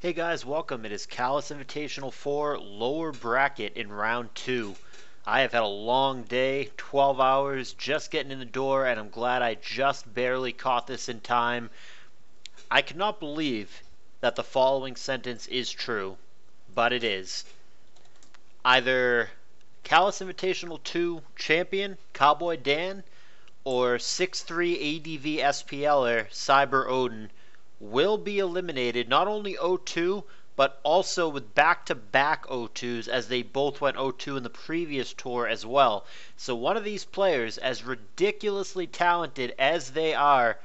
Hey guys, welcome. It is CALLOUS Invitational 4 lower bracket in round 2. I have had a long day, 12 hours, just getting in the door, and I'm glad I just barely caught this in time. I cannot believe that the following sentence is true, but it is. Either CALLOUS Invitational 2 champion, Cowboy Dan, or 6'3 ADV SPLer, CyberOdin, will be eliminated not only 0-2, but also with back-to-back 0-2s as they both went 0-2 in the previous tour as well. So one of these players, as ridiculously talented as they are,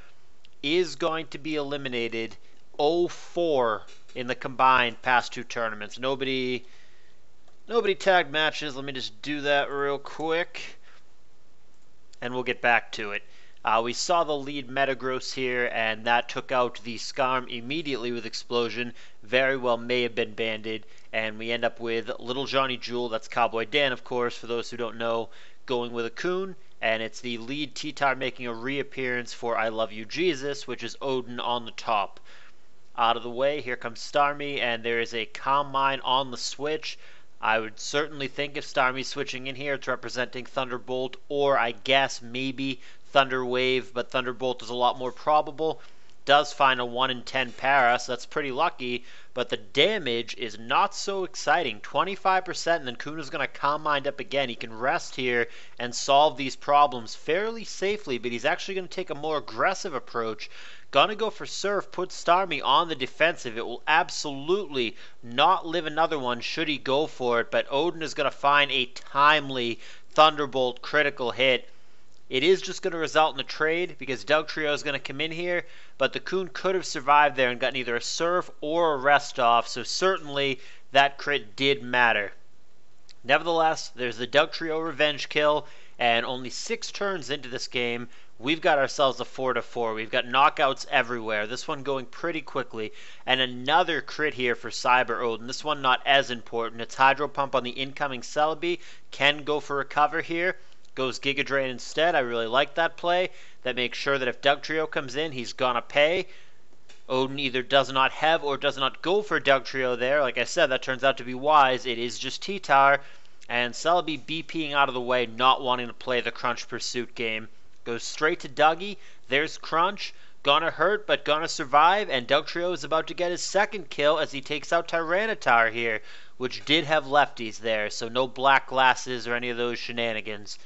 is going to be eliminated 0-4 in the combined past two tournaments. Nobody tagged matches. Let me just do that real quick, and we'll get back to it. We saw the lead Metagross here, and that took out the Skarm immediately with Explosion. Very well may have been banded, and we end up with Little Johnny Jewel, that's Cowboy Dan, of course, for those who don't know, going with a Coon, and it's the lead T-Tar making a reappearance for I Love You Jesus, which is Odin on the top. Out of the way, here comes Starmie, and there is a Calm Mind on the switch. I would certainly think if Starmie's switching in here, it's representing Thunderbolt, or I guess maybe Thunder Wave, but Thunderbolt is a lot more probable. Does find a 1 in 10 para, so that's pretty lucky, but the damage is not so exciting. 25%, and then Kuna's going to Calm Mind up again. He can rest here and solve these problems fairly safely, but he's actually going to take a more aggressive approach. Gonna go for Surf, put Starmie on the defensive. It will absolutely not live another one should he go for it, but Odin is going to find a timely Thunderbolt critical hit. It is just going to result in a trade because Dugtrio is going to come in here, but the Coon could have survived there and gotten either a Surf or a Rest Off, so certainly that crit did matter. Nevertheless, there's the Dugtrio revenge kill, and only 6 turns into this game, we've got ourselves a 4-4. We've got knockouts everywhere. This one going pretty quickly. And another crit here for CyberOdin. This one not as important. It's Hydro Pump on the incoming Celebi. Can go for recover here. Goes Giga Drain instead. I really like that play. That makes sure that if Dugtrio comes in, he's gonna pay. Odin either does not have or does not go for Dugtrio there. Like I said, that turns out to be wise. It is just T-Tar. And Celebi BPing out of the way, not wanting to play the Crunch Pursuit game. Goes straight to Dougie. There's Crunch. Gonna hurt, but gonna survive. And Dugtrio is about to get his second kill as he takes out Tyranitar here, which did have lefties there, so no black glasses or any of those shenanigans.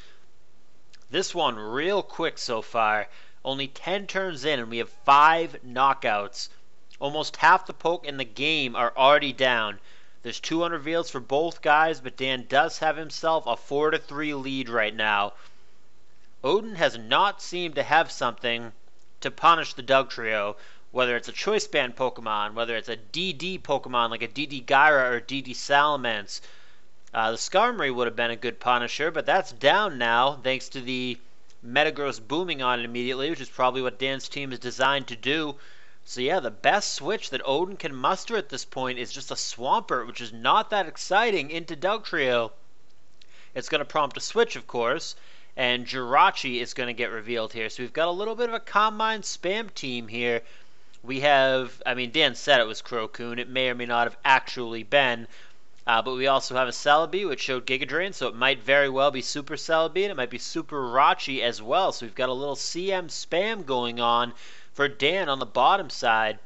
This one real quick so far. Only 10 turns in, and we have 5 knockouts. Almost half the poke in the game are already down. There's 2 reveals for both guys, but Dan does have himself a 4-3 lead right now. Odin has not seemed to have something to punish the Dugtrio, whether it's a Choice Band Pokemon, whether it's a DD Pokemon like a DD Gyra or DD Salamence. The Skarmory would have been a good punisher, but that's down now thanks to the Metagross booming on it immediately, which is probably what Dan's team is designed to do. So yeah, the best switch that Odin can muster at this point is just a Swampert, which is not that exciting, into Dugtrio. It's going to prompt a switch, of course, and Jirachi is going to get revealed here. So we've got a little bit of a Calm Mind spam team here. We have, I mean, Dan said it was Crocoon. It may or may not have actually been. But we also have a Celebi, which showed Giga Drain, so it might very well be Super Celebi, and it might be Super Rachi as well. So we've got a little CM spam going on for Dan on the bottom side.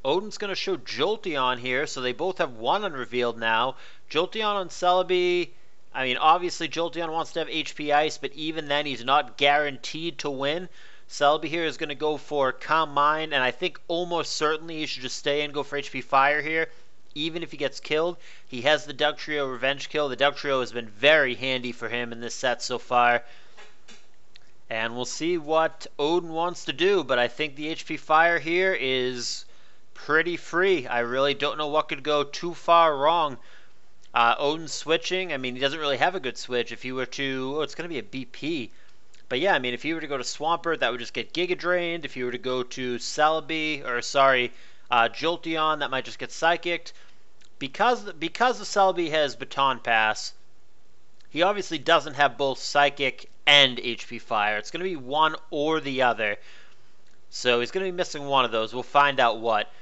Odin's going to show Jolteon here, so they both have 1 unrevealed now. Jolteon on Celebi, I mean, obviously Jolteon wants to have HP Ice, but even then he's not guaranteed to win. Celebi here is going to go for Calm Mind, and I think almost certainly he should just stay and go for HP Fire here. Even if he gets killed, he has the Dugtrio revenge kill. The Dugtrio has been very handy for him in this set so far. And we'll see what Odin wants to do, but I think the HP Fire here is pretty free. I really don't know what could go too far wrong. Odin switching, I mean, he doesn't really have a good switch. If he were to, oh, it's going to be a BP. But yeah, I mean, if he were to go to Swampert, that would just get Giga Drained. If he were to go to Celebi, or sorry, Jolteon, that might just get Psychicked. Because the Celebi has Baton Pass, he obviously doesn't have both Psychic and HP Fire. It's going to be one or the other. So he's going to be missing one of those. We'll find out what.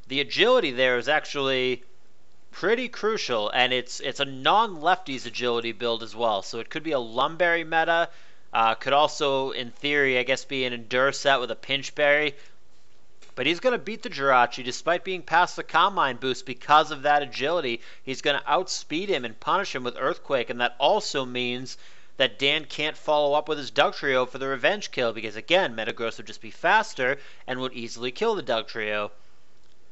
The agility there is actually pretty crucial, and it's a non-lefties agility build as well. So it could be a Lumberry meta, could also, in theory, I guess, be an Endure set with a Pinchberry. But he's going to beat the Jirachi despite being past the Combine boost because of that agility. He's going to outspeed him and punish him with Earthquake, and that also means that Dan can't follow up with his Dugtrio for the revenge kill because, again, Metagross would just be faster and would easily kill the Dugtrio.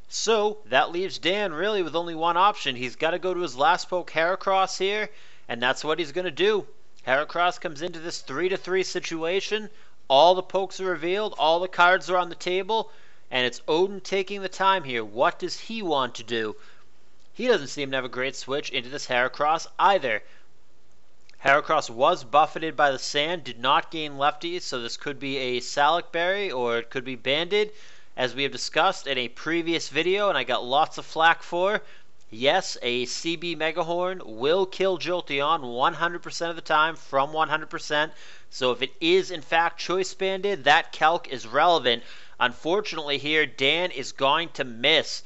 So that leaves Dan really with only one option. He's got to go to his last poke Heracross here, and that's what he's going to do. Heracross comes into this 3-3 situation. All the pokes are revealed, all the cards are on the table, and it's Odin taking the time here. What does he want to do? He doesn't seem to have a great switch into this Heracross either. Heracross was buffeted by the sand, did not gain lefties, so this could be a Salic Berry or it could be Banded. As we have discussed in a previous video, and I got lots of flack for, yes, a CB Megahorn will kill Jolteon 100% of the time from 100%. So if it is in fact Choice Banded, that calc is relevant. Unfortunately here, Dan is going to miss.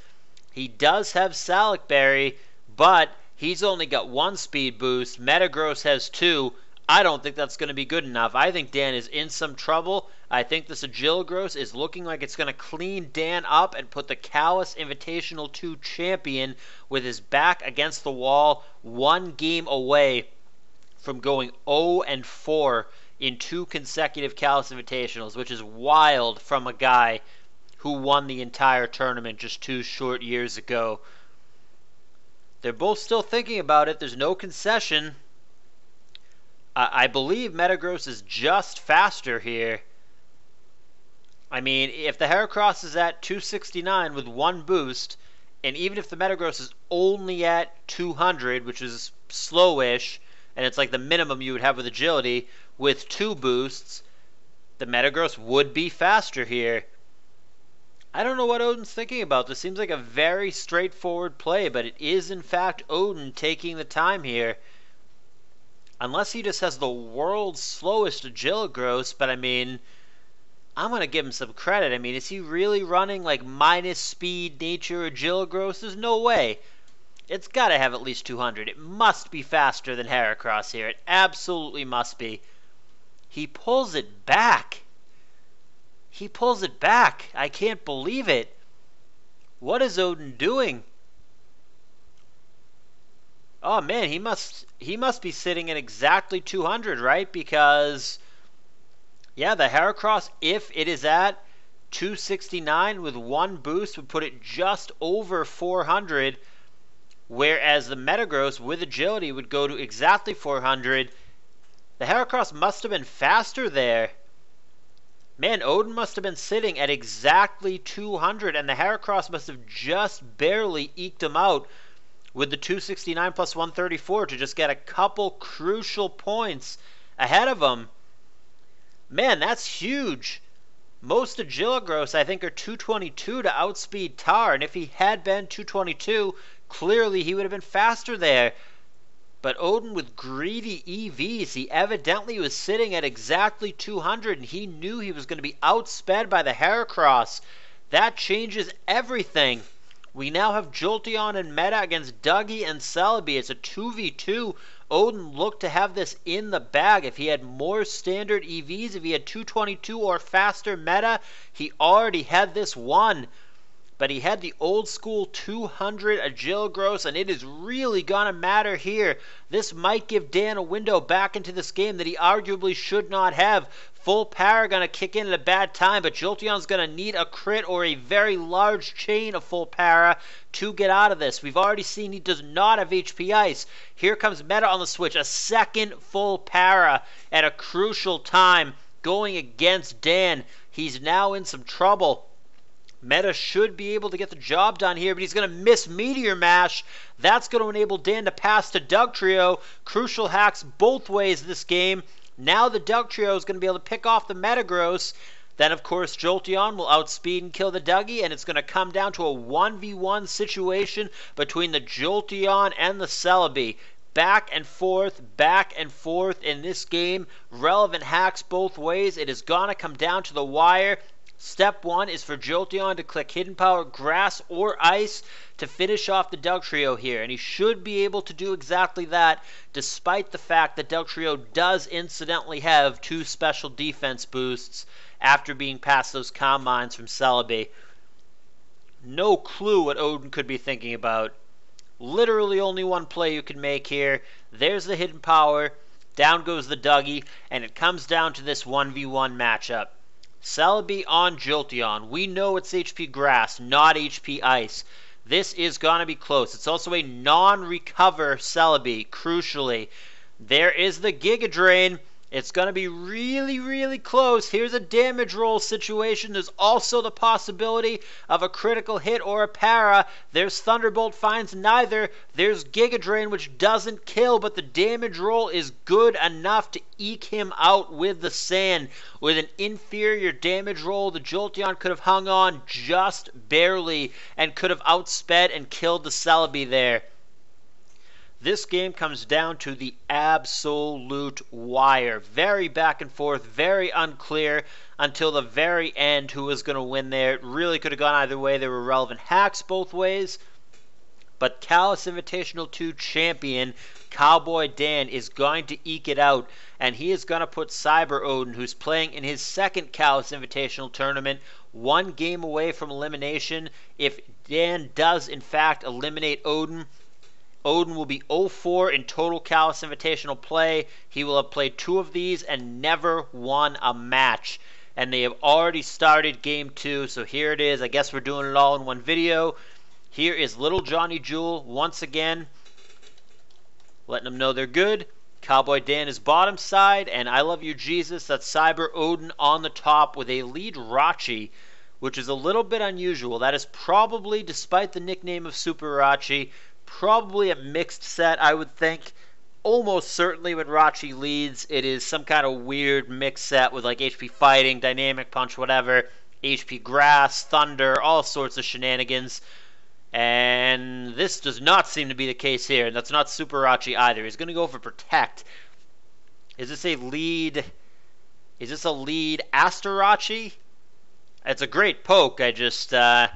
He does have Salic Berry, but he's only got 1 speed boost. Metagross has 2. I don't think that's going to be good enough. I think Dan is in some trouble. I think this Agilogross is looking like it's going to clean Dan up and put the CALLOUS Invitational 2 champion with his back against the wall, 1 game away from going 0-4 in 2 consecutive CALLOUS Invitationals, which is wild from a guy who won the entire tournament just 2 short years ago. They're both still thinking about it. There's no concession. I believe Metagross is just faster here. I mean, if the Heracross is at 269 with 1 boost, and even if the Metagross is only at 200, which is slowish, and it's like the minimum you would have with agility, with 2 boosts, the Metagross would be faster here. I don't know what Odin's thinking about. This seems like a very straightforward play, but it is in fact Odin taking the time here. Unless he just has the world's slowest Agilogross, but I mean, I'm going to give him some credit. I mean, is he really running like minus speed nature Agilogross? There's no way. It's got to have at least 200. It must be faster than Heracross here. It absolutely must be. He pulls it back. He pulls it back. I can't believe it. What is Odin doing? Oh man, he must be sitting at exactly 200, right? Because yeah, the Heracross, if it is at 269 with 1 boost, would put it just over 400, whereas the Metagross with agility would go to exactly 400. The Heracross must have been faster there. Man, Odin must have been sitting at exactly 200, and the Heracross must have just barely eked him out with the 269 plus 134 to just get a couple crucial points ahead of him. Man, that's huge. Most Agilogross, I think, are 222 to outspeed Tar, and if he had been 222, clearly he would have been faster there. But Odin with greedy EVs, he evidently was sitting at exactly 200, and he knew he was going to be outsped by the Heracross. That changes everything. We now have Jolteon and Meta against Dougie and Celebi. It's a 2v2. Odin looked to have this in the bag. If he had more standard EVs, if he had 222 or faster Meta, he already had this won. But he had the old school 200 Agilogross, and it is really going to matter here. This might give Dan a window back into this game that he arguably should not have. Full power going to kick in at a bad time, but Jolteon's going to need a crit or a very large chain of full para to get out of this. We've already seen he does not have HP Ice. Here comes Meta on the switch, a second full para at a crucial time going against Dan. He's now in some trouble. Meta should be able to get the job done here, but he's going to miss Meteor Mash. That's going to enable Dan to pass to Dugtrio. Crucial hacks both ways this game. Now the Dugtrio is going to be able to pick off the Metagross. Then, of course, Jolteon will outspeed and kill the Dougie, and it's going to come down to a 1v1 situation between the Jolteon and the Celebi. Back and forth in this game. Relevant hacks both ways. It is going to come down to the wire. Step 1 is for Jolteon to click Hidden Power, Grass, or Ice to finish off the Dugtrio here, and he should be able to do exactly that, despite the fact that Dugtrio does incidentally have 2 special defense boosts after being past those Calm Minds from Celebi. No clue what Odin could be thinking about. Literally only one play you can make here. There's the Hidden Power, down goes the Dougie, and it comes down to this 1v1 matchup. Celebi on Jolteon. We know it's HP Grass, not HP Ice. This is going to be close. It's also a non-recover Celebi, crucially. There is the Giga Drain. It's going to be really, really close. Here's a damage roll situation. There's also the possibility of a critical hit or a para. There's Thunderbolt, finds neither. There's Giga Drain, which doesn't kill, but the damage roll is good enough to eke him out with the sand. With an inferior damage roll, the Jolteon could have hung on just barely and could have outsped and killed the Celebi there. This game comes down to the absolute wire. Very back and forth, very unclear until the very end who was going to win there. It really could have gone either way. There were relevant hacks both ways. But CALLOUS Invitational 2 champion Cowboy Dan is going to eke it out, and he is going to put CyberOdin, who's playing in his second CALLOUS Invitational tournament, 1 game away from elimination. If Dan does in fact eliminate Odin, Odin will be 0-4 in total CALLOUS Invitational play. He will have played 2 of these and never won a match. And they have already started game 2, so here it is. I guess we're doing it all in one video. Here is Little Johnny Jewel once again, letting them know they're good. Cowboy Dan is bottom side, and I Love You Jesus, that's CyberOdin on the top with a lead Rachi, which is a little bit unusual. That is probably, despite the nickname of Super Rachi, probably a mixed set, I would think. Almost certainly when Rachi leads, it is some kind of weird mixed set with like HP Fighting, Dynamic Punch, whatever, HP Grass, Thunder, all sorts of shenanigans. And this does not seem to be the case here. And that's not Super Rachi either. He's going to go for Protect. Is this a lead? Is this a lead Asterachi? It's a great poke. It's a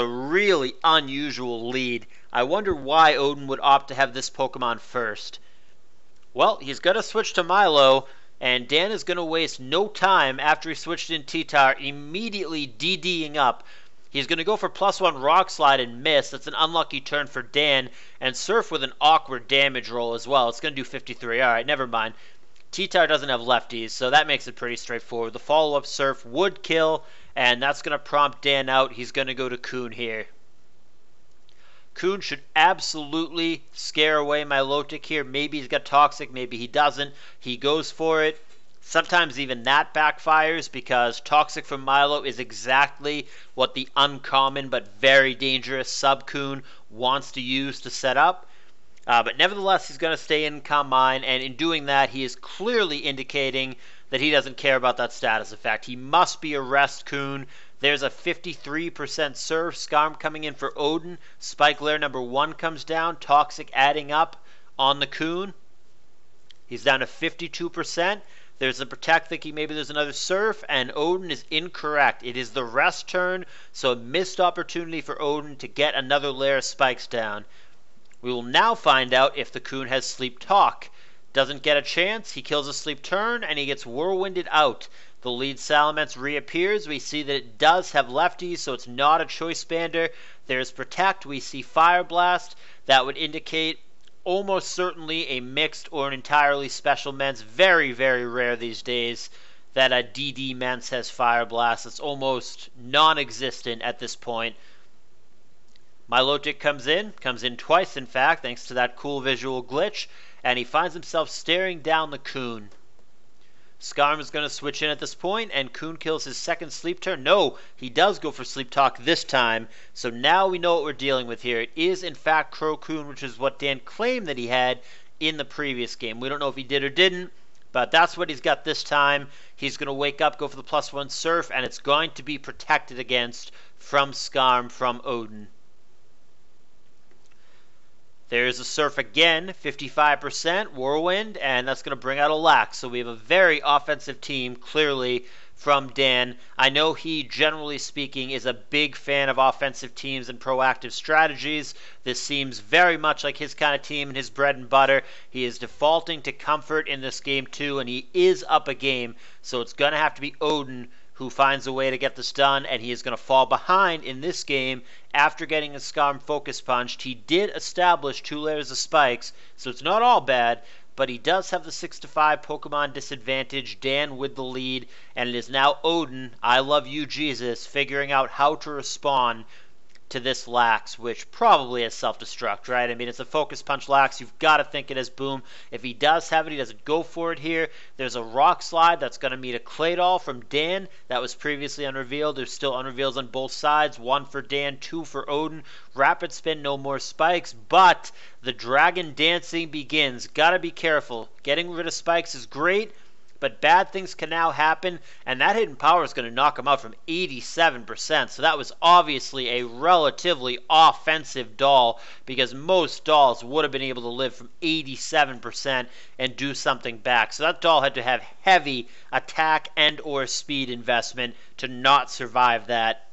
really unusual lead. I wonder why Odin would opt to have this Pokemon first. Well, he's going to switch to Milo, and Dan is going to waste no time after he switched in T-Tar, immediately DDing up. He's going to go for +1 Rock Slide and miss. That's an unlucky turn for Dan, and Surf with an awkward damage roll as well. It's going to do 53. Alright, never mind. T-Tar doesn't have lefties, so that makes it pretty straightforward. The follow-up Surf would kill, and that's going to prompt Dan out. He's going to go to Coon here. Coon should absolutely scare away Milotic here. Maybe he's got Toxic, maybe he doesn't. He goes for it. Sometimes even that backfires because Toxic from Milo is exactly what the uncommon but very dangerous Sub-Coon wants to use to set up. But nevertheless, he's going to stay in Calm Mind, and in doing that, he is clearly indicating that he doesn't care about that status effect. He must be a Rest Coon. There's a 53% Surf. Scarm coming in for Odin. Spike Lair number 1 comes down. Toxic adding up on the Coon. He's down to 52%. There's a Protect, thinking maybe there's another Surf, and Odin is incorrect. It is the Rest turn, so a missed opportunity for Odin to get another layer of spikes down. We will now find out if the Coon has Sleep Talk. Doesn't get a chance. He kills a Sleep Turn, and he gets Whirlwinded out. The lead Salamence reappears. We see that it does have lefties, so it's not a Choice Bander. There's Protect. We see Fire Blast. That would indicate almost certainly a mixed or an entirely special Mence. Very, very rare these days that a DD Mence has Fire Blast. It's almost non-existent at this point. Milotic comes in twice in fact, thanks to that cool visual glitch, and he finds himself staring down the Coon. Scarm is going to switch in at this point, and Coon kills his second Sleep Turn. No, he does go for Sleep Talk this time, so now we know what we're dealing with here. It is in fact Crow Coon, which is what Dan claimed that he had in the previous game. We don't know if he did or didn't, but that's what he's got this time. He's going to wake up, go for the +1 Surf, and it's going to be protected against from Scarm, from Odin. There's a Surf again, 55%, Whirlwind, and that's going to bring out a Lax. So we have a very offensive team, clearly, from Dan. I know he, generally speaking, is a big fan of offensive teams and proactive strategies. This seems very much like his kind of team and his bread and butter. He is defaulting to comfort in this game too, and he is up a game, so it's going to have to be Odin who finds a way to get this done, and he is going to fall behind in this game after getting a Skarm focus punched. He did establish 2 layers of spikes, so it's not all bad, but he does have the 6-5 Pokemon disadvantage, Dan with the lead, and it is now Odin, I love you Jesus, figuring out how to respond to this Lax, which probably is self-destruct, right? I mean, it's a focus punch Lax. You've got to think it as boom. If he does have it, he doesn't go for it here. There's a Rock Slide that's going to meet a Claydol from Dan. That was previously unrevealed. There's still unreveals on both sides. 1 for Dan, 2 for Odin. Rapid Spin, no more spikes, but the Dragon Dancing begins. Got to be careful. Getting rid of spikes is great, but bad things can now happen, and that hidden power is going to knock him out from 87%. So that was obviously a relatively offensive doll, because most dolls would have been able to live from 87% and do something back. So that doll had to have heavy attack and or speed investment to not survive that.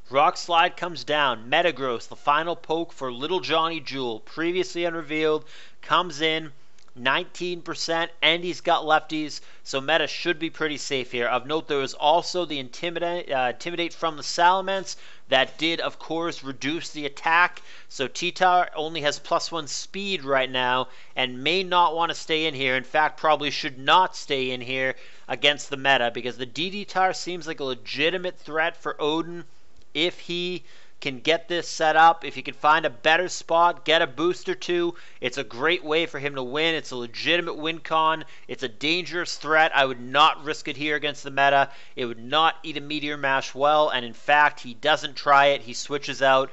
Rock Slide comes down. Metagross, the final poke for Little Johnny Jewel, previously unrevealed, comes in. 19%, and he's got lefties, so meta should be pretty safe here. Of note, there was also the Intimidate from the Salamence. That did, of course, reduce the attack, so T-Tar only has +1 speed right now and may not want to stay in here. In fact, probably should not stay in here against the meta, because the DD-Tar seems like a legitimate threat for Odin if he can get this set up. If he can find a better spot, get a boost or 2, it's a great way for him to win. It's a legitimate win con. It's a dangerous threat. I would not risk it here against the meta. It would not eat a Meteor Mash well, and in fact, he doesn't try it. He switches out.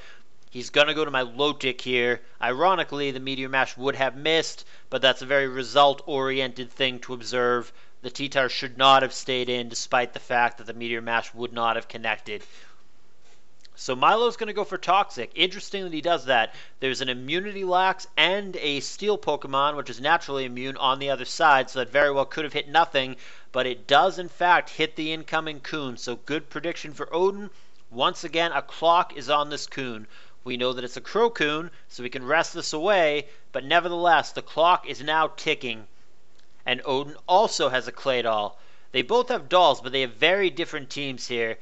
He's going to go to my Lotic here. Ironically, the Meteor Mash would have missed, but that's a very result-oriented thing to observe. The T-Tar should not have stayed in, despite the fact that the Meteor Mash would not have connected. So Milo's going to go for Toxic. Interesting that he does that. There's an Immunity Lax and a Steel Pokemon, which is naturally immune, on the other side, so that very well could have hit nothing, but it does, in fact, hit the incoming Coon. So good prediction for Odin. Once again, a clock is on this Coon. We know that it's a Crow Coon, so we can rest this away, but nevertheless, the clock is now ticking. And Odin also has a Claydol. They both have dolls, but they have very different teams here.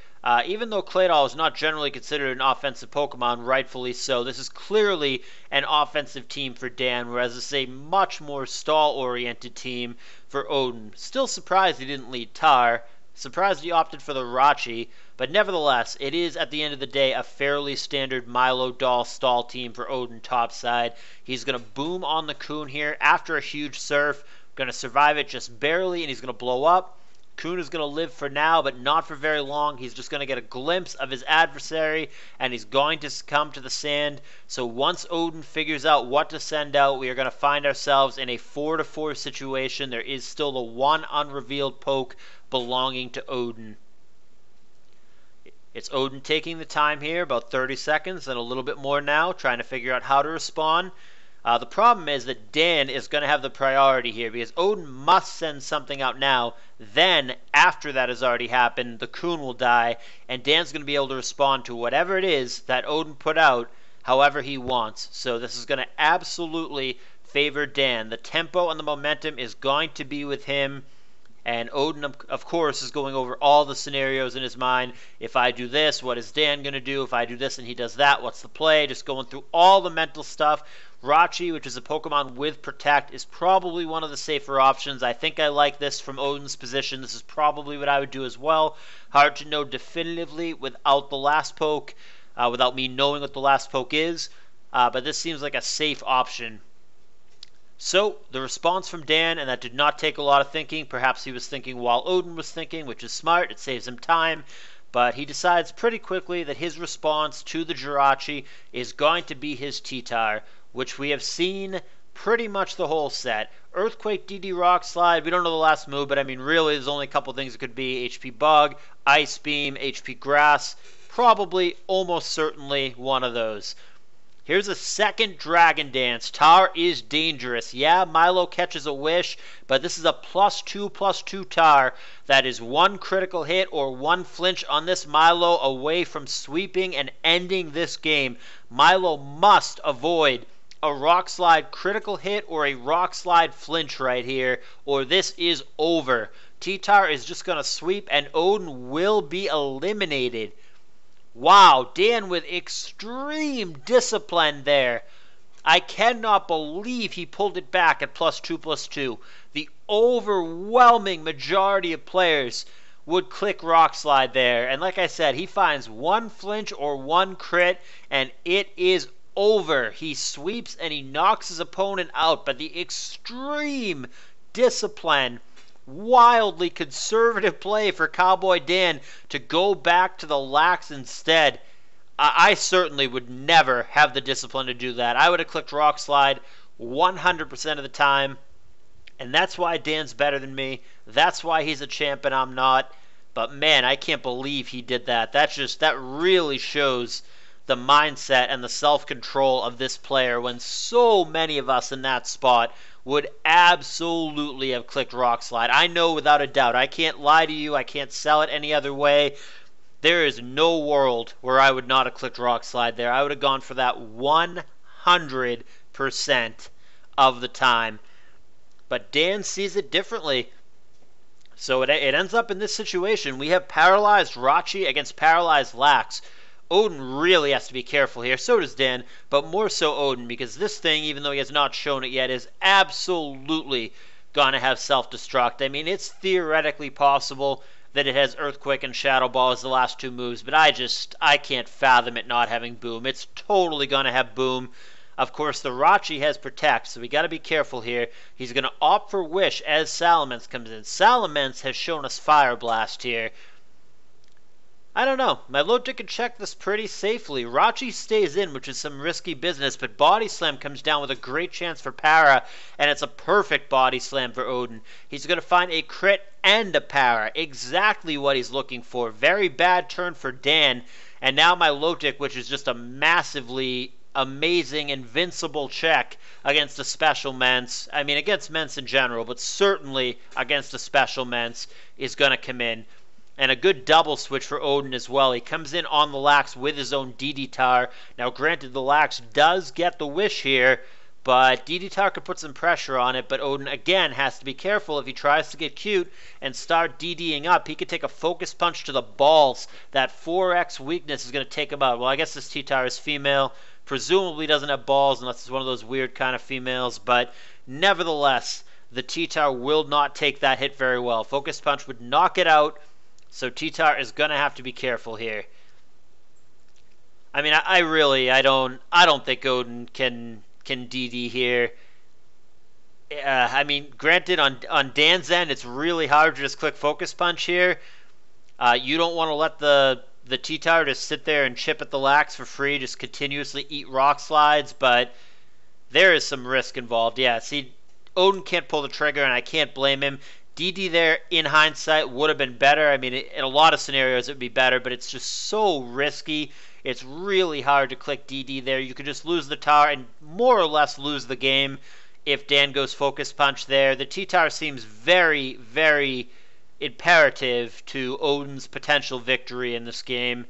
Even though Claydol is not generally considered an offensive Pokemon, rightfully so, this is clearly an offensive team for Dan, whereas this is a much more stall-oriented team for Odin. Still surprised he didn't lead Tar. Surprised he opted for the Rachi, but nevertheless, it is, at the end of the day, a fairly standard Milo doll stall team for Odin topside. He's going to boom on the Coon here after a huge surf, going to survive it just barely, and he's going to blow up. Coon is going to live for now, but not for very long. He's just going to get a glimpse of his adversary, and he's going to succumb to the sand. So once Odin figures out what to send out, we are going to find ourselves in a 4-4 situation. There is still the one unrevealed poke belonging to Odin. It's Odin taking the time here, about 30 seconds and a little bit more now, trying to figure out how to respond. The problem is that Dan is going to have the priority here, because Odin must send something out now. Then, after that has already happened, the Coon will die, and Dan's going to be able to respond to whatever it is that Odin put out however he wants. So this is going to absolutely favor Dan. The tempo and the momentum is going to be with him. And Odin, of course, is going over all the scenarios in his mind. If I do this, what is Dan going to do? If I do this and he does that, what's the play? Just going through all the mental stuff. Rachi, which is a Pokemon with Protect, is probably one of the safer options. I think I like this from Odin's position. This is probably what I would do as well. Hard to know definitively without the last poke, without me knowing what the last poke is. But this seems like a safe option. So, the response from Dan, and that did not take a lot of thinking. Perhaps he was thinking while Odin was thinking, which is smart. It saves him time. But he decides pretty quickly that his response to the Jirachi is going to be his T-Tar, which we have seen pretty much the whole set. Earthquake, DD Rock Slide, we don't know the last move, but I mean, really, there's only a couple things it could be. HP Bug, Ice Beam, HP Grass, probably, almost certainly one of those. Here's a second Dragon Dance. Tar is dangerous. Yeah, Milo catches a wish, but this is a +2/+2 Tar. That is one critical hit or one flinch on this Milo away from sweeping and ending this game. Milo must avoid a Rock Slide critical hit or a Rock Slide flinch right here, or this is over. T-Tar is just going to sweep, and Odin will be eliminated. Wow, Dan with extreme discipline there. I cannot believe he pulled it back at +2/+2. The overwhelming majority of players would click Rock Slide there. And like I said, he finds one flinch or one crit, and it is over. He sweeps and he knocks his opponent out. But the extreme discipline, wildly conservative play for Cowboy Dan to go back to the lax instead. I certainly would never have the discipline to do that. I would have clicked Rock Slide 100% of the time. And that's why Dan's better than me. That's why he's a champ and I'm not. But man, I can't believe he did that. That really shows the mindset and the self-control of this player when so many of us in that spot would absolutely have clicked Rock Slide. I know without a doubt. I can't lie to you. I can't sell it any other way. There is no world where I would not have clicked Rock Slide there. I would have gone for that 100% of the time. But Dan sees it differently. So it ends up in this situation. We have paralyzed Rachi against paralyzed Lax. Odin really has to be careful here. So does Dan, but more so Odin, because this thing, even though he has not shown it yet, is absolutely going to have self-destruct. I mean, it's theoretically possible that it has Earthquake and Shadow Ball as the last two moves, but I can't fathom it not having Boom. It's totally going to have Boom. Of course, the Rachi has Protect, so we got to be careful here. He's going to opt for Wish as Salamence comes in. Salamence has shown us Fire Blast here. I don't know. My Milotic can check this pretty safely. Rachi stays in, which is some risky business, but Body Slam comes down with a great chance for Para, and it's a perfect Body Slam for Odin. He's going to find a crit and a Para. Exactly what he's looking for. Very bad turn for Dan. And now my Milotic, which is just a massively amazing, invincible check against a special Mence. I mean, against Mence in general, but certainly against a special Mence, is going to come in. And a good double switch for Odin as well. He comes in on the Lax with his own DD-Tar. Now, granted, the Lax does get the wish here, but DD-Tar could put some pressure on it. But Odin, again, has to be careful if he tries to get cute and start DDing up. He could take a focus punch to the balls. That 4x weakness is going to take him out. Well, I guess this T-Tar is female. Presumably doesn't have balls unless it's one of those weird kind of females. But nevertheless, the T-Tar will not take that hit very well. Focus punch would knock it out. So T-Tar is going to have to be careful here. I mean, I don't think Odin can DD here. I mean, granted, on Dan's end, it's really hard to just click Focus Punch here. You don't want to let the T-Tar just sit there and chip at the Lax for free, just continuously eat Rock Slides, but there is some risk involved. Yeah, see, Odin can't pull the trigger, and I can't blame him. DD there, in hindsight, would have been better. I mean, in a lot of scenarios, it would be better, but it's just so risky. It's really hard to click DD there. You could just lose the Tar and more or less lose the game if Dan goes Focus Punch there. The T-Tar seems very, very imperative to Odin's potential victory in this game.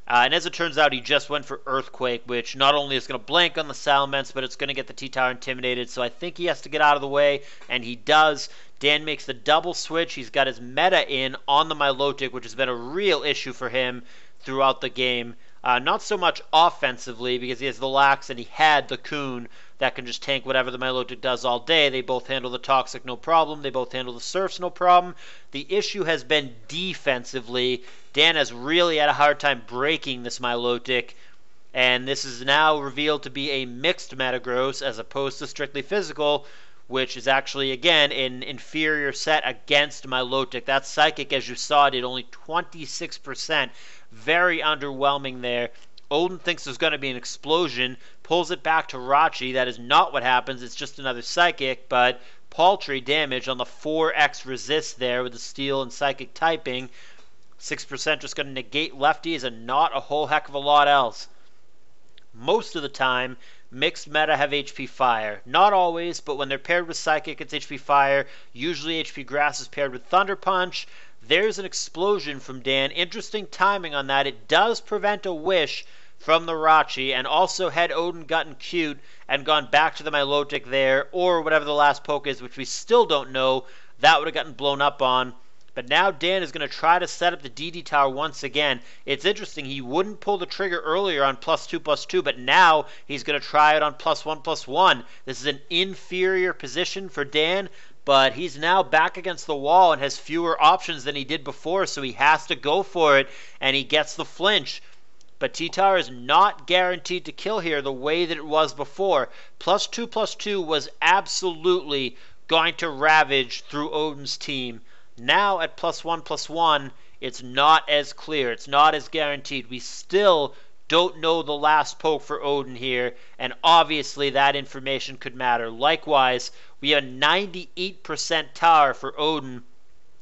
And as it turns out, he just went for Earthquake, which not only is going to blank on the Salamence, but it's going to get the T-Tar intimidated. So I think he has to get out of the way, and he does. Dan makes the double switch. He's got his meta in on the Milotic, which has been a real issue for him throughout the game. Not so much offensively, because he has the Lax and he had the Coon that can just tank whatever the Milotic does all day. They both handle the Toxic no problem. They both handle the Surfs no problem. The issue has been defensively. Dan has really had a hard time breaking this Milotic, and this is now revealed to be a mixed Metagross as opposed to strictly physical, which is actually, again, an inferior set against Milotic. That Psychic, as you saw, did only 26%. Very underwhelming there. Odin thinks there's going to be an explosion, pulls it back to Rachi. That is not what happens. It's just another Psychic, but paltry damage on the 4x resist there with the Steel and Psychic typing. 6% just going to negate lefties and not a whole heck of a lot else. most of the time, mixed meta have HP Fire. Not always, but when they're paired with Psychic, it's HP Fire. Usually HP Grass is paired with Thunder Punch. There's an explosion from Dan. Interesting timing on that. It does prevent a Wish from the Rachi, and also had Odin gotten cute and gone back to the Milotic there, or whatever the last poke is, which we still don't know, that would have gotten blown up on. But now Dan is going to try to set up the DD tower once again. It's interesting, he wouldn't pull the trigger earlier on +2/+2, but now he's going to try it on +1/+1. This is an inferior position for Dan, but he's now back against the wall and has fewer options than he did before, so he has to go for it, and he gets the flinch. But T-Tower is not guaranteed to kill here the way that it was before. +2/+2 was absolutely going to ravage through Odin's team. Now at +1/+1, it's not as clear. It's not as guaranteed. We still don't know the last poke for Odin here, and obviously that information could matter. Likewise, we have a 98% tower for Odin,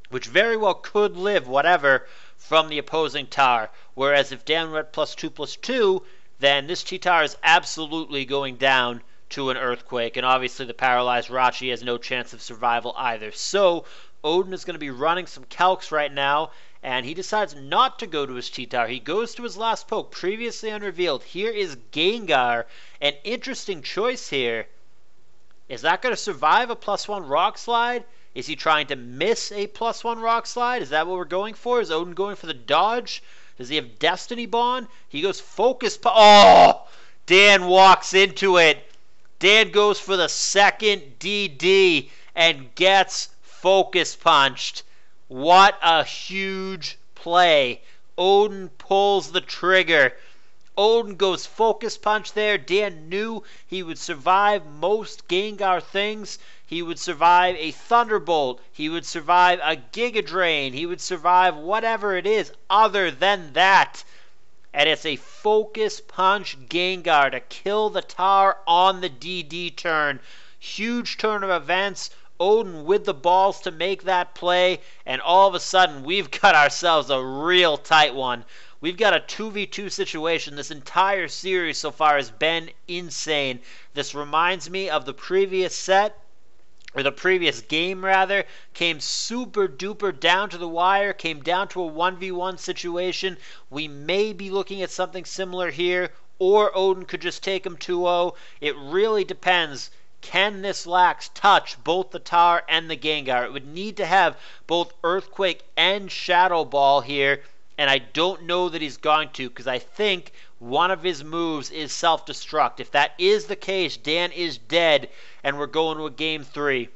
which very well could live whatever from the opposing tower. Whereas if Dan were at +2/+2, then this T-Tower is absolutely going down to an Earthquake, and obviously the paralyzed Rachi has no chance of survival either. So Odin is going to be running some calcs right now, and he decides not to go to his T-Tower. He goes to his last poke, previously unrevealed. Here is Gengar, an interesting choice here. Is that going to survive a +1 Rock Slide? Is he trying to miss a +1 Rock Slide? Is that what we're going for? Is Odin going for the dodge? Does he have Destiny Bond? He goes Focus Punch. Oh! Dan walks into it. Dan goes for the second DD and gets Focus Punched. What a huge play. Odin pulls the trigger. Odin goes Focus Punch there. Dan knew he would survive most Gengar things. He would survive a Thunderbolt. He would survive a Giga Drain. He would survive whatever it is other than that. And it's a Focus Punch Gengar to kill the tower on the DD turn. Huge turn of events. Odin with the balls to make that play, and all of a sudden we've got ourselves a real tight one. We've got a 2v2 situation. This entire series so far has been insane. This reminds me of the previous set, or the previous game rather. Came super duper down to the wire, came down to a 1v1 situation. We may be looking at something similar here, or Odin could just take him 2-0. It really depends. Can this Lax touch both the tower and the Gengar? It would need to have both Earthquake and Shadow Ball here, and I don't know that he's going to, because I think one of his moves is self-destruct. If that is the case, Dan is dead, and we're going to a Game 3.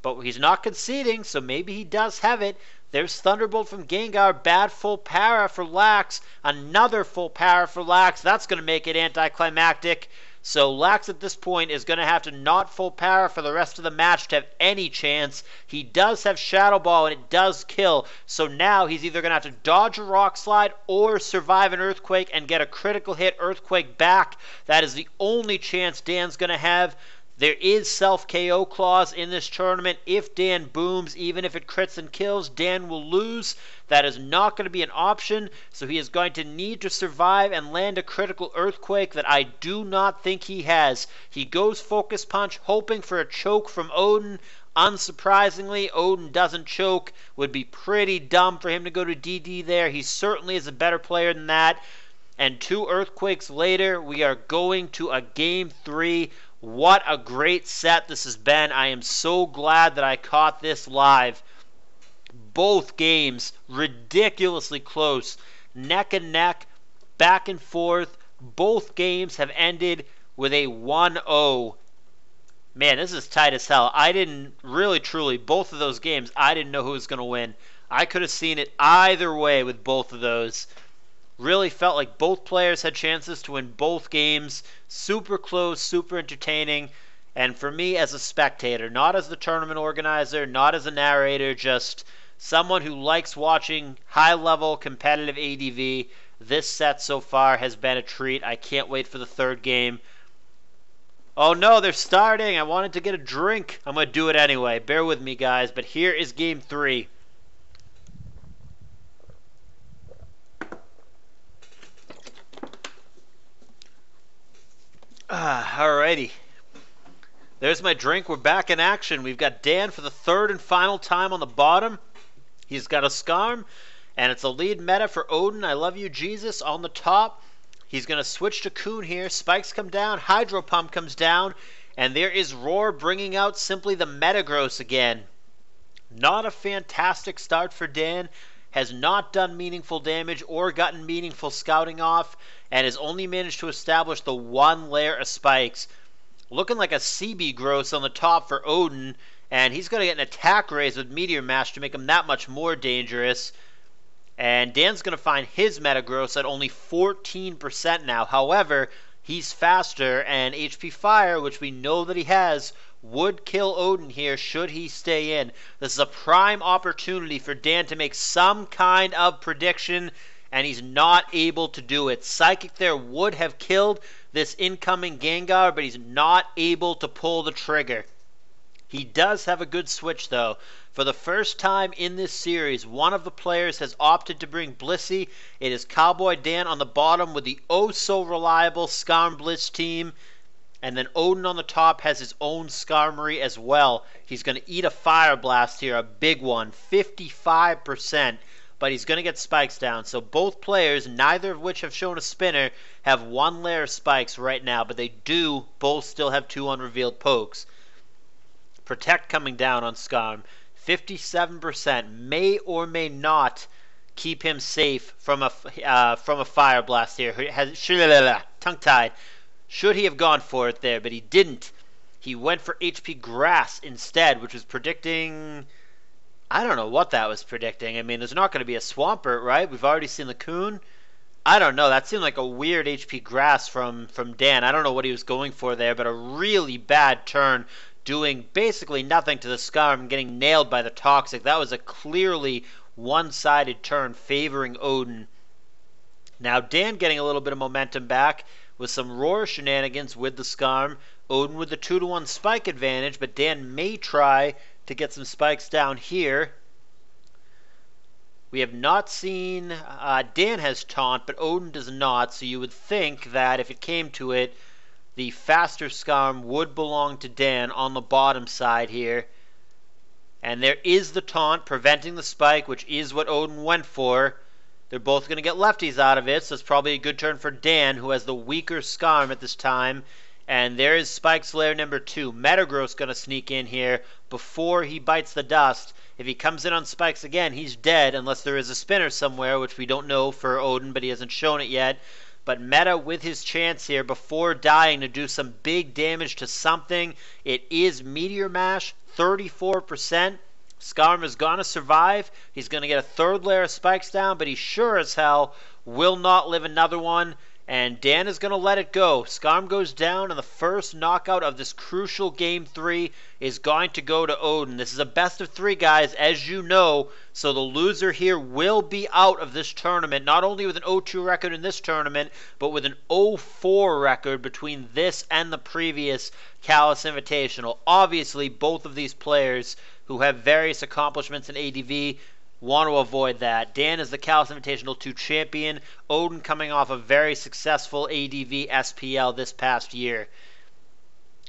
But he's not conceding, so maybe he does have it. There's Thunderbolt from Gengar, bad full para for Lax, another full para for Lax. That's going to make it anticlimactic. So Lax at this point is going to have to not full power for the rest of the match to have any chance. He does have Shadow Ball, and it does kill. So now he's either going to have to dodge a Rock Slide or survive an Earthquake and get a critical hit Earthquake back. That is the only chance Dan's going to have. There is self-KO clause in this tournament. If Dan booms, even if it crits and kills, Dan will lose. That is not going to be an option, so he is going to need to survive and land a critical Earthquake that I do not think he has. He goes Focus Punch, hoping for a choke from Odin. Unsurprisingly, Odin doesn't choke. Would be pretty dumb for him to go to DD there. He certainly is a better player than that. And 2 Earthquakes later, we are going to a Game 3. What a great set this has been. I am so glad that I caught this live. Both games ridiculously close, neck and neck, back and forth. Both games have ended with a 1-0. Man, this is tight as hell. I didn't really, truly, both of those games, I didn't know who was going to win. I could have seen it either way with both of those. Really felt like both players had chances to win both games. Super close, super entertaining. And for me as a spectator, not as the tournament organizer, not as a narrator, just someone who likes watching high-level competitive ADV, this set so far has been a treat. I can't wait for the third game. Oh no, they're starting. I wanted to get a drink. I'm going to do it anyway. Bear with me, guys. But here is Game 3. Alrighty. There's my drink. We're back in action. We've got Dan for the third and final time on the bottom. He's got a Skarm, and it's a lead meta for Odin. I love you, Jesus, on the top. He's going to switch to Coon here. Spikes come down. Hydro Pump comes down. And there is Roar bringing out simply the Metagross again. Not a fantastic start for Dan. Has not done meaningful damage or gotten meaningful scouting off. And has only managed to establish the one layer of spikes. Looking like a CB Gross on the top for Odin. And he's going to get an attack raise with Meteor Mash to make him that much more dangerous. And Dan's going to find his Metagross at only 14% now. However, he's faster, and HP Fire, which we know that he has, would kill Odin here should he stay in. This is a prime opportunity for Dan to make some kind of prediction, and he's not able to do it. Psychic there would have killed this incoming Gengar, but he's not able to pull the trigger. He does have a good switch, though. For the first time in this series, one of the players has opted to bring Blissey. It is Cowboy Dan on the bottom with the oh-so-reliable Skarm Bliss team. And then Odin on the top has his own Skarmory as well. He's going to eat a Fire Blast here, a big one, 55%. But he's going to get spikes down. So both players, neither of which have shown a spinner, have one layer of spikes right now. But they do both still have two unrevealed pokes. Protect coming down on Skarm. 57% may or may not keep him safe from a Fire Blast here. Tongue-tied. Should he have gone for it there, but he didn't. He went for HP Grass instead, which was predicting... I don't know what that was predicting. I mean, there's not going to be a Swampert, right? We've already seen the Coon. I don't know. That seemed like a weird HP Grass from Dan. I don't know what he was going for there, but a really bad turn, doing basically nothing to the Skarm, getting nailed by the Toxic. That was a clearly one-sided turn favoring Odin. Now Dan getting a little bit of momentum back with some Roar shenanigans with the Skarm. Odin with the 2-to-1 spike advantage, but Dan may try to get some spikes down here. We have not seen... Dan has Taunt, but Odin does not, so you would think that if it came to it, the faster Skarm would belong to Dan on the bottom side here. And there is the Taunt preventing the spike, which is what Odin went for. They're both going to get lefties out of it, so it's probably a good turn for Dan, who has the weaker Skarm at this time. And there is Spike's layer number 2. Metagross going to sneak in here before he bites the dust. If he comes in on Spikes again, he's dead, unless there is a spinner somewhere, which we don't know for Odin, but he hasn't shown it yet. But Meta with his chance here before dying to do some big damage to something. It is Meteor Mash, 34%. Skarm is going to survive. He's going to get a third layer of spikes down, but he sure as hell will not live another one. And Dan is going to let it go. Skarm goes down, and the first knockout of this crucial Game 3 is going to go to Odin. This is a best of 3, guys, as you know. So the loser here will be out of this tournament, not only with an 0-2 record in this tournament, but with an 0-4 record between this and the previous CALLOUS Invitational. Obviously, both of these players who have various accomplishments in ADV want to avoid that. Dan is the CALLOUS Invitational 2 champion. Odin coming off a very successful ADV SPL this past year.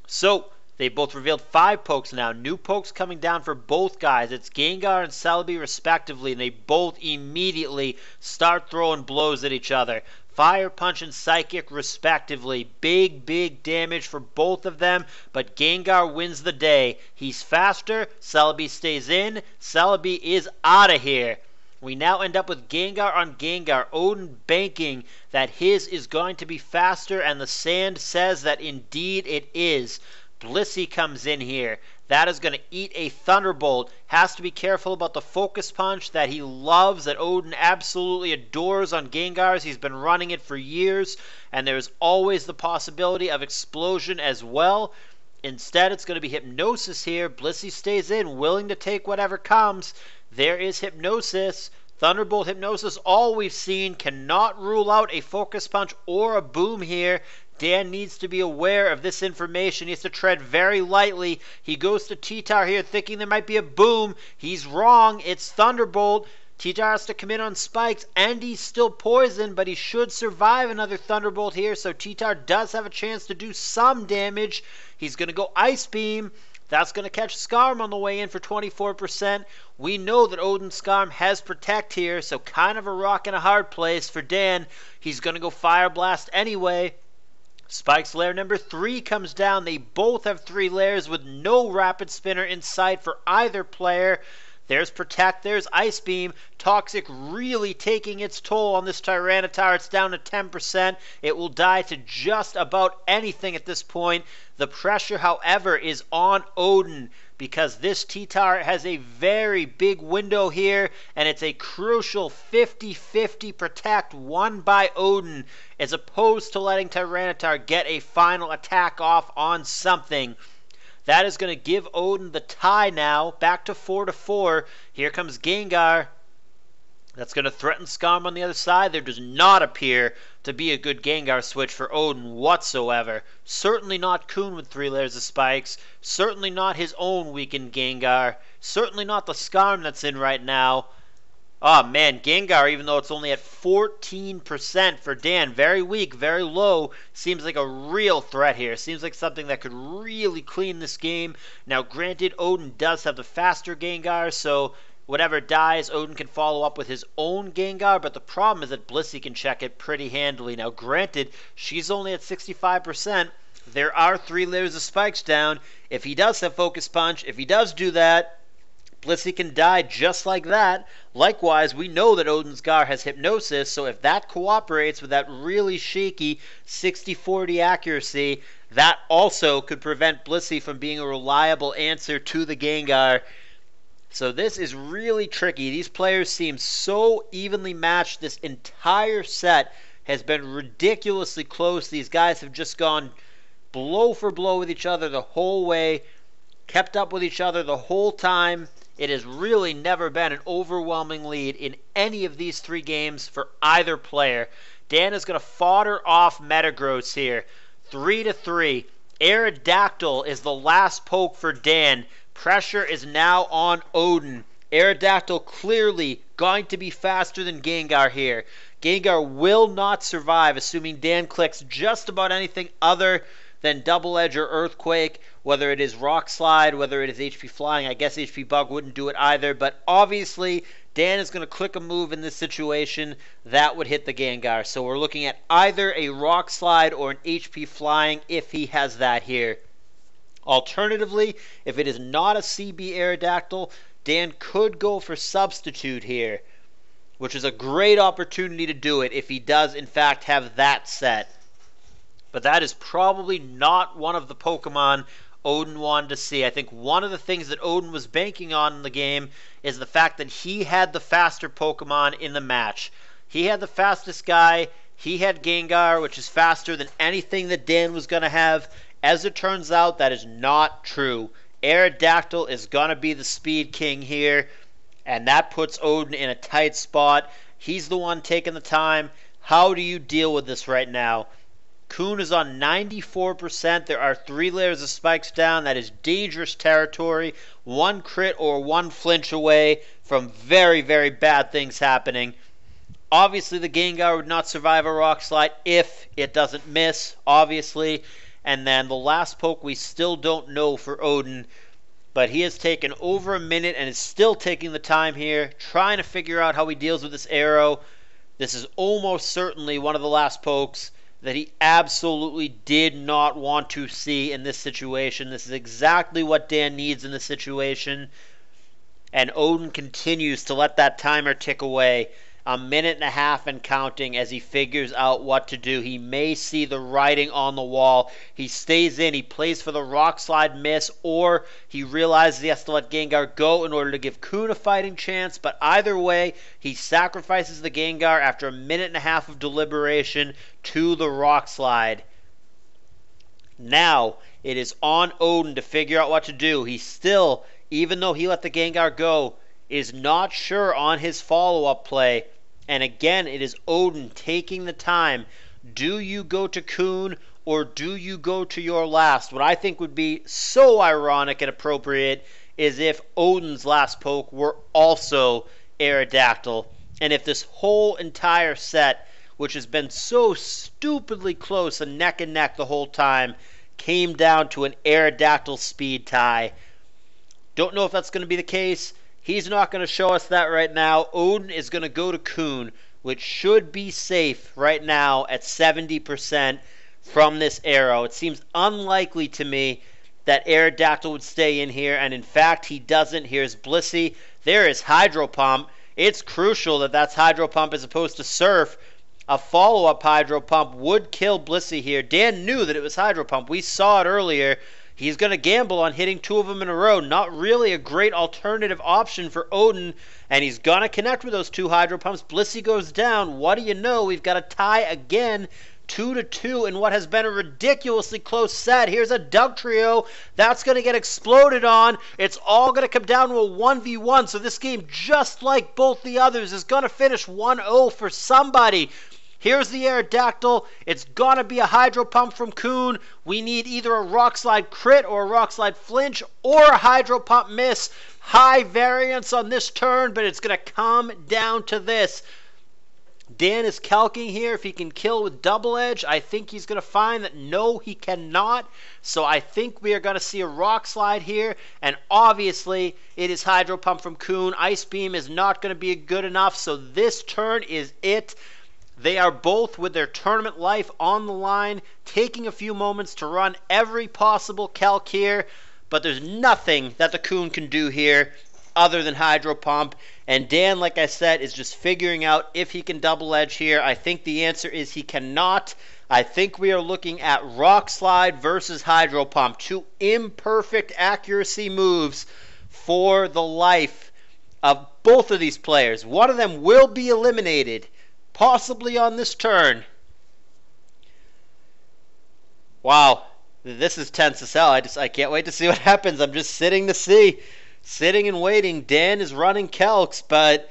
So, they both revealed 5 pokes now. New pokes coming down for both guys. It's Gengar and Celebi respectively, and they both immediately start throwing blows at each other. Fire Punch and Psychic respectively. Big damage for both of them, but Gengar wins the day. He's faster, Celebi stays in, Celebi is out of here. We now end up with Gengar on Gengar. Odin banking that his is going to be faster, and the sand says that indeed it is. Blissey comes in here. That is going to eat a Thunderbolt. Has to be careful about the Focus Punch that he loves, that Odin absolutely adores on Gengars. He's been running it for years, and there's always the possibility of Explosion as well. Instead, it's going to be Hypnosis here. Blissey stays in, willing to take whatever comes. There is Hypnosis. Thunderbolt, Hypnosis, all we've seen. Cannot rule out a Focus Punch or a Boom here. Dan needs to be aware of this information. He has to tread very lightly. He goes to T-Tar here thinking there might be a Boom. He's wrong. It's Thunderbolt. T-Tar has to come in on spikes, and he's still poisoned, but he should survive another Thunderbolt here, so T-Tar does have a chance to do some damage. He's going to go Ice Beam. That's going to catch Skarm on the way in for 24%. We know that Odin Skarm has Protect here, so kind of a rock and a hard place for Dan. He's going to go Fire Blast anyway. Spike's lair number 3 comes down. They both have 3 lairs with no Rapid Spinner in sight for either player. There's Protect, there's Ice Beam. Toxic really taking its toll on this Tyranitar. It's down to 10%. It will die to just about anything at this point. The pressure, however, is on Odin because this T-Tar has a very big window here, and it's a crucial 50-50 Protect won by Odin, as opposed to letting Tyranitar get a final attack off on something. That is going to give Odin the tie now, back to 4-4. Here comes Gengar. That's going to threaten Skarm on the other side. There does not appear to be a good Gengar switch for Odin whatsoever. Certainly not Kun with 3 layers of spikes. Certainly not his own weakened Gengar. Certainly not the Skarm that's in right now. Oh man, Gengar, even though it's only at 14% for Dan, very weak, very low, seems like a real threat here. Seems like something that could really clean this game. Now, granted, Odin does have the faster Gengar, so whatever dies, Odin can follow up with his own Gengar, but the problem is that Blissey can check it pretty handily. Now, granted, she's only at 65%. There are 3 layers of spikes down. If he does have Focus Punch, if he does do that, Blissey can die just like that. Likewise, we know that Odin's Gar has Hypnosis, so if that cooperates with that really shaky 60-40 accuracy, that also could prevent Blissey from being a reliable answer to the Gengar. So this is really tricky. These players seem so evenly matched. This entire set has been ridiculously close. These guys have just gone blow for blow with each other the whole way, kept up with each other the whole time. It has really never been an overwhelming lead in any of these 3 games for either player. Dan is going to fodder off Metagross here. 3-3. Aerodactyl is the last poke for Dan. Pressure is now on Odin. Aerodactyl clearly going to be faster than Gengar here. Gengar will not survive, assuming Dan clicks just about anything other than Double Edge or Earthquake, whether it is Rock Slide, whether it is HP Flying. I guess HP Bug wouldn't do it either, but obviously Dan is going to click a move in this situation that would hit the Gengar. So we're looking at either a Rock Slide or an HP Flying if he has that here. Alternatively, if it is not a CB Aerodactyl, Dan could go for Substitute here, which is a great opportunity to do it if he does in fact have that set. But that is probably not one of the Pokemon Odin wanted to see. I think one of the things that Odin was banking on in the game is the fact that he had the faster Pokemon in the match. He had the fastest guy. He had Gengar, which is faster than anything that Dan was going to have. As it turns out, that is not true. Aerodactyl is going to be the speed king here, and that puts Odin in a tight spot. He's the one taking the time. How do you deal with this right now? Kun is on 94%. There are 3 layers of spikes down. That is dangerous territory. 1 crit or 1 flinch away from very, very bad things happening. Obviously, the Gengar would not survive a Rock Slide if it doesn't miss, obviously. And then the last poke we still don't know for Odin. But he has taken over a minute and is still taking the time here, trying to figure out how he deals with this arrow. This is almost certainly one of the last pokes that he absolutely did not want to see in this situation. This is exactly what Dan needs in this situation. And Odin continues to let that timer tick away. A minute and a half and counting as he figures out what to do. He may see the writing on the wall. He stays in. He plays for the Rock Slide miss, or he realizes he has to let Gengar go in order to give Kun a fighting chance. But either way, he sacrifices the Gengar after a minute and a half of deliberation to the Rock Slide. Now, it is on Odin to figure out what to do. He still, even though he let the Gengar go, is not sure on his follow-up play. And again, it is Odin taking the time. Do you go to Kun or do you go to your last? What I think would be so ironic and appropriate is if Odin's last poke were also Aerodactyl. And if this whole entire set, which has been so stupidly close and neck the whole time, came down to an Aerodactyl speed tie. Don't know if that's going to be the case. He's not going to show us that right now. Odin is going to go to Kuhn, which should be safe right now at 70% from this arrow. It seems unlikely to me that Aerodactyl would stay in here, and in fact he doesn't. Here's Blissey. There is Hydro Pump. It's crucial that that's Hydro Pump as opposed to Surf. A follow-up Hydro Pump would kill Blissey here. Dan knew that it was Hydro Pump. We saw it earlier. He's going to gamble on hitting two of them in a row. Not really a great alternative option for Odin, and he's going to connect with those two Hydro Pumps. Blissey goes down. What do you know? We've got a tie again, 2-2 in what has been a ridiculously close set. Here's a Dugtrio. That's going to get exploded on. It's all going to come down to a 1v1, so this game, just like both the others, is going to finish 1-0 for somebody. Here's the Aerodactyl. It's going to be a Hydro Pump from Kuhn. We need either a Rock Slide crit or a Rock Slide flinch or a Hydro Pump miss. High variance on this turn, but it's going to come down to this. Dan is calcing here if he can kill with Double Edge. I think he's going to find that no, he cannot. So I think we are going to see a Rock Slide here. And obviously, it is Hydro Pump from Kuhn. Ice Beam is not going to be good enough. So this turn is it. They are both with their tournament life on the line, taking a few moments to run every possible calc here, but there's nothing that the Kuhn can do here other than Hydro Pump. And Dan, like I said, is just figuring out if he can Double Edge here. I think the answer is he cannot. I think we are looking at Rock Slide versus Hydro Pump. Two imperfect accuracy moves for the life of both of these players. One of them will be eliminated, possibly on this turn. Wow, this is tense as hell. I can't wait to see what happens. I'm just sitting to see. Sitting and waiting. Dan is running calcs, but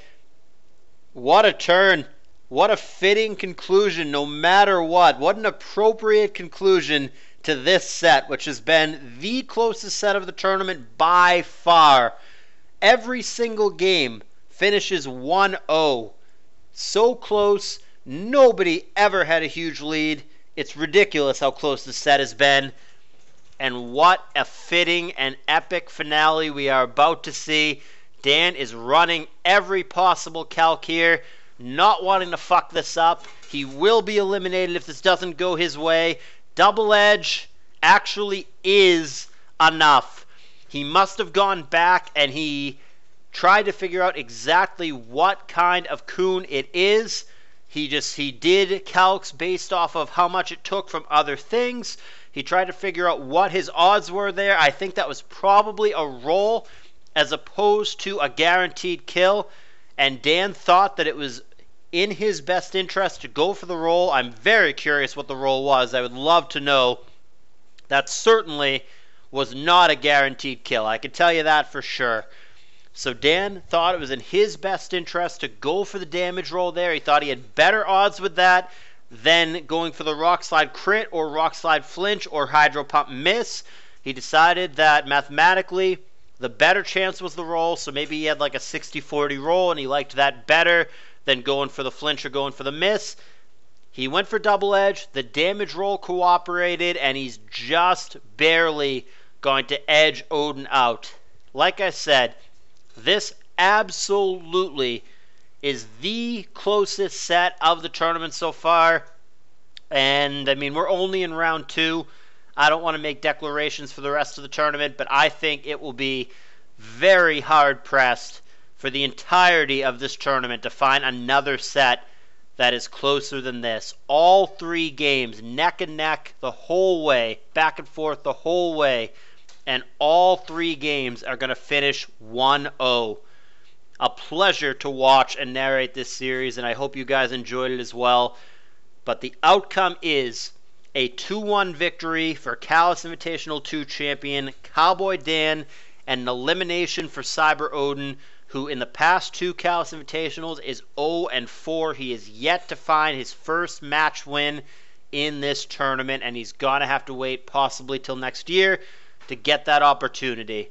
what a turn. What a fitting conclusion, no matter what. What an appropriate conclusion to this set, which has been the closest set of the tournament by far. Every single game finishes 1-0. So close. Nobody ever had a huge lead. It's ridiculous how close the set has been. And what a fitting and epic finale we are about to see. Dan is running every possible calc here, not wanting to fuck this up. He will be eliminated if this doesn't go his way. Double Edge actually is enough. He must have gone back and he tried to figure out exactly what kind of Kuhn it is. He did calcs based off of how much it took from other things. He tried to figure out what his odds were there. I think that was probably a roll as opposed to a guaranteed kill. And Dan thought that it was in his best interest to go for the roll. I'm very curious what the roll was. I would love to know. That certainly was not a guaranteed kill. I can tell you that for sure. So Dan thought it was in his best interest to go for the damage roll there. He thought he had better odds with that than going for the Rock Slide crit or Rock Slide flinch or Hydro Pump miss. He decided that mathematically the better chance was the roll, so maybe he had like a 60-40 roll and he liked that better than going for the flinch or going for the miss. He went for Double Edge, the damage roll cooperated, and he's just barely going to edge Odin out. Like I said, this absolutely is the closest set of the tournament so far. And, I mean, we're only in round 2. I don't want to make declarations for the rest of the tournament, but I think it will be very hard-pressed for the entirety of this tournament to find another set that is closer than this. All 3 games, neck and neck the whole way, back and forth the whole way, and all 3 games are going to finish 1-0. A pleasure to watch and narrate this series, and I hope you guys enjoyed it as well. But the outcome is a 2-1 victory for CALLOUS Invitational 2 champion Cowboy Dan, and an elimination for CyberOdin, who in the past 2 CALLOUS Invitationals is 0-4. He is yet to find his first match win in this tournament, and he's going to have to wait possibly till next year to get that opportunity.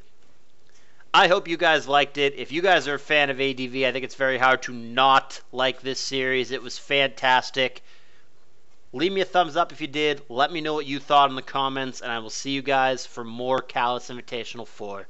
I hope you guys liked it. If you guys are a fan of ADV, I think it's very hard to not like this series. It was fantastic. Leave me a thumbs up if you did. Let me know what you thought in the comments, and I will see you guys for more Callous Invitational 4.